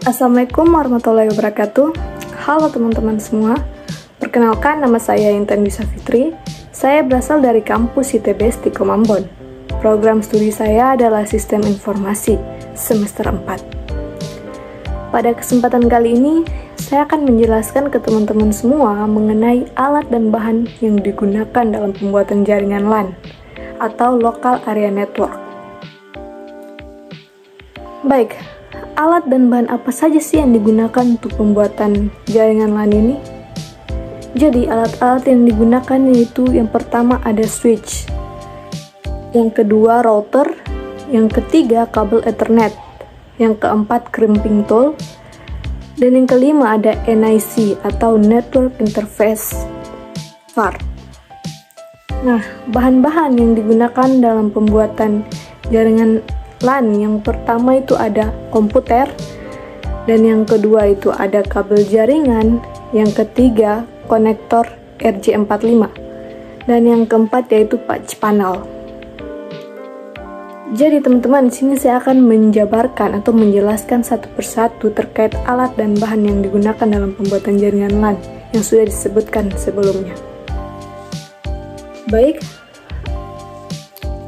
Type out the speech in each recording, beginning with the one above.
Assalamualaikum warahmatullahi wabarakatuh. Halo teman-teman semua. Perkenalkan, nama saya Intan Bisa Fitri. Saya berasal dari kampus ITB Stikom Ambon. Program studi saya adalah Sistem Informasi semester 4. Pada kesempatan kali ini, saya akan menjelaskan ke teman-teman semua mengenai alat dan bahan yang digunakan dalam pembuatan jaringan LAN atau Local Area Network. Baik, alat dan bahan apa saja sih yang digunakan untuk pembuatan jaringan LAN ini? Jadi, alat-alat yang digunakan yaitu yang pertama ada switch, yang kedua router, yang ketiga kabel Ethernet, yang keempat crimping tool, dan yang kelima ada NIC atau Network Interface Card. Nah, bahan-bahan yang digunakan dalam pembuatan jaringan LAN yang pertama itu ada komputer, dan yang kedua itu ada kabel jaringan, yang ketiga konektor RJ45, dan yang keempat yaitu patch panel. Jadi teman-teman, di sini saya akan menjabarkan atau menjelaskan satu persatu terkait alat dan bahan yang digunakan dalam pembuatan jaringan LAN yang sudah disebutkan sebelumnya. Baik,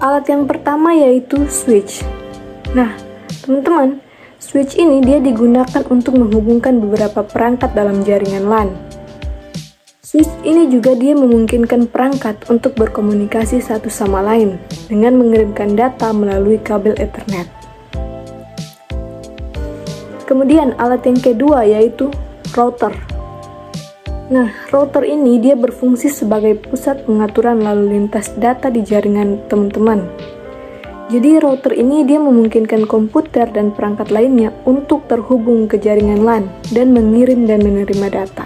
alat yang pertama yaitu switch. Nah, teman-teman, switch ini dia digunakan untuk menghubungkan beberapa perangkat dalam jaringan LAN. Switch ini juga dia memungkinkan perangkat untuk berkomunikasi satu sama lain dengan mengirimkan data melalui kabel Ethernet. Kemudian alat yang kedua yaitu router. Nah, router ini dia berfungsi sebagai pusat pengaturan lalu lintas data di jaringan teman-teman. Jadi router ini dia memungkinkan komputer dan perangkat lainnya untuk terhubung ke jaringan LAN dan mengirim dan menerima data.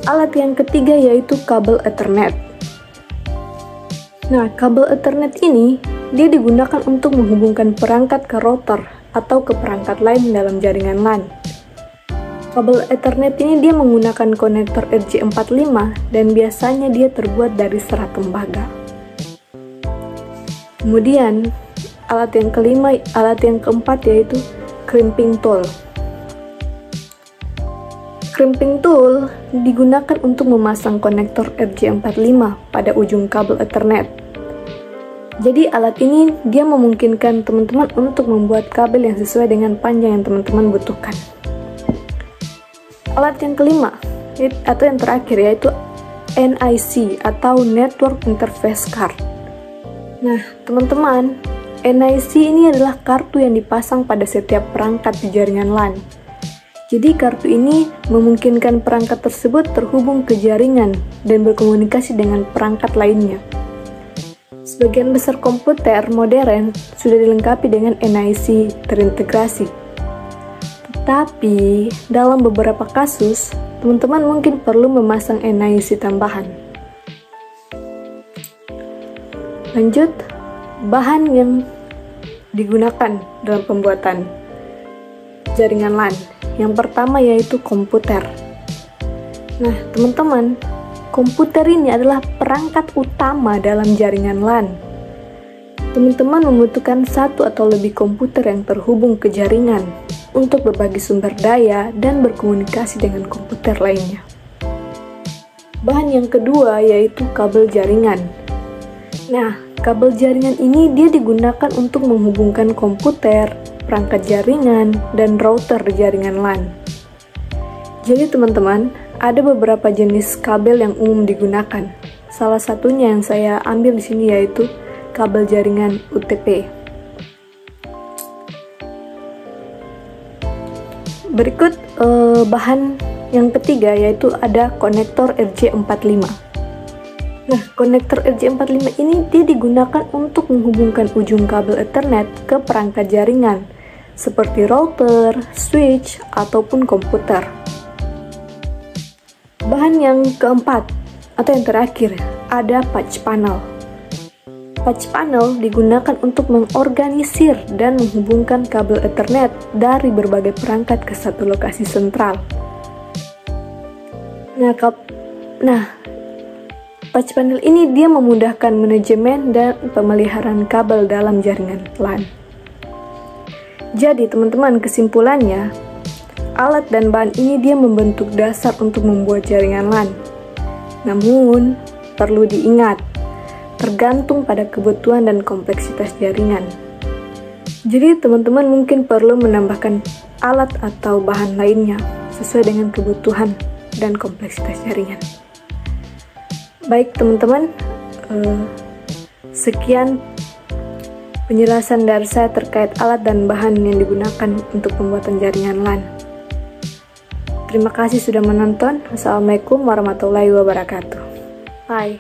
Alat yang ketiga yaitu kabel Ethernet. Nah, kabel Ethernet ini dia digunakan untuk menghubungkan perangkat ke router atau ke perangkat lain dalam jaringan LAN. Kabel Ethernet ini dia menggunakan konektor RJ45 dan biasanya dia terbuat dari serat tembaga. Kemudian, alat yang keempat yaitu crimping tool. Crimping tool digunakan untuk memasang konektor RJ45 pada ujung kabel Ethernet. Jadi alat ini dia memungkinkan teman-teman untuk membuat kabel yang sesuai dengan panjang yang teman-teman butuhkan. Alat yang kelima atau yang terakhir yaitu NIC atau Network Interface Card. Nah, teman-teman, NIC ini adalah kartu yang dipasang pada setiap perangkat di jaringan LAN. Jadi kartu ini memungkinkan perangkat tersebut terhubung ke jaringan dan berkomunikasi dengan perangkat lainnya. Sebagian besar komputer modern sudah dilengkapi dengan NIC terintegrasi. Tetapi dalam beberapa kasus, teman-teman mungkin perlu memasang NIC tambahan. Lanjut, bahan yang digunakan dalam pembuatan jaringan LAN. Yang pertama yaitu komputer. Nah, teman-teman, komputer ini adalah perangkat utama dalam jaringan LAN. Teman-teman membutuhkan satu atau lebih komputer yang terhubung ke jaringan untuk berbagi sumber daya dan berkomunikasi dengan komputer lainnya. Bahan yang kedua yaitu kabel jaringan. Nah, kabel jaringan ini dia digunakan untuk menghubungkan komputer, perangkat jaringan, dan router di jaringan LAN. Jadi teman-teman, ada beberapa jenis kabel yang umum digunakan. Salah satunya yang saya ambil di sini yaitu kabel jaringan UTP. Berikut bahan yang ketiga yaitu ada konektor RJ45. Nah, konektor RJ45 ini dia digunakan untuk menghubungkan ujung kabel Ethernet ke perangkat jaringan seperti router, switch, ataupun komputer. Bahan yang keempat atau yang terakhir ada patch panel. Patch panel digunakan untuk mengorganisir dan menghubungkan kabel Ethernet dari berbagai perangkat ke satu lokasi sentral. Nah, patch panel ini dia memudahkan manajemen dan pemeliharaan kabel dalam jaringan LAN. Jadi teman-teman, kesimpulannya, alat dan bahan ini dia membentuk dasar untuk membuat jaringan LAN. Namun, perlu diingat, tergantung pada kebutuhan dan kompleksitas jaringan. Jadi teman-teman mungkin perlu menambahkan alat atau bahan lainnya sesuai dengan kebutuhan dan kompleksitas jaringan. Baik teman-teman, sekian penjelasan dari saya terkait alat dan bahan yang digunakan untuk pembuatan jaringan LAN. Terima kasih sudah menonton. Assalamualaikum warahmatullahi wabarakatuh. Bye.